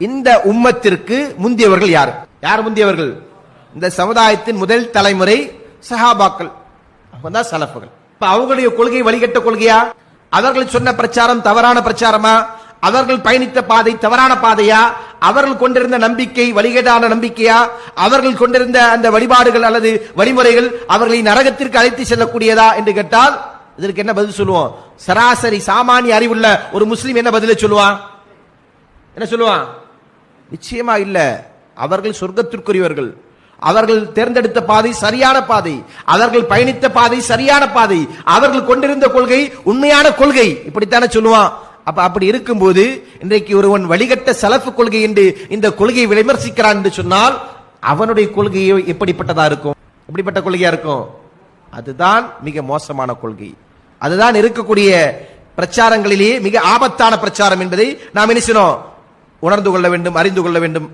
இந்த உம்மத்திற்கு முந்தியவர்கள் யார்? யார் முந்தியவர்கள்? இந்த சமுதாயத்தின் முதல் தலைமுறை சஹாபாக்கள், அப்பதான் சலஃபுகள். அவங்களுடைய கொள்கை வழிகட்ட கொள்கையா? அவர்கள் சொன்ன பிரச்சாரம் தவறான பிரச்சாரமா? அவர்கள் பயணித்த பாதை தவறான பாதையா? அவர்கள் கொண்டிருந்த நம்பிக்கை வழிகேடான நம்பிக்கையா? அவர்கள் கொண்டிருந்த அந்த வழிபாடுகள் அல்லது வழிமுறைகள் அவர்களை நரகத்திற்கு அழைத்து செல்லக்கூடியதா என்று கேட்டால் இதற்கு என்ன பதில் சொல்லுவோம்? சராசரி சாமானிய அறிவுள்ள ஒரு முஸ்லிம் என்ன பதில சொல்லுவான்? என்ன சொல்லுவான்? நிச்சயமா இல்ல. அவர்கள் சொர்க்கத்திற்குரியவர்கள். அவர்கள் தேர்ந்தெடுத்த பாதை சரியான பாதை, அவர்கள் பயணித்த பாதை சரியான பாதை, அவர்கள் கொண்டிருந்த கொள்கை உண்மையான கொள்கை, இப்படித்தானே சொல்லுவான். அப்படி இருக்கும்போது இன்றைக்கு ஒருவன் வழிகட்ட சலஃபு கொள்கை என்று இந்த கொள்கையை விமர்சிக்கிறான் என்று சொன்னால் அவனுடைய கொள்கையோ எப்படிப்பட்டதா இருக்கும்? எப்படிப்பட்ட கொள்கையா இருக்கும்? அதுதான் மிக மோசமான கொள்கை. அதுதான் இருக்கக்கூடிய பிரச்சாரங்களிலேயே மிக ஆபத்தான பிரச்சாரம் என்பதை நாம் என்ன செய்யணும்? உணர்ந்து கொள்ள வேண்டும், அறிந்து கொள்ள வேண்டும்.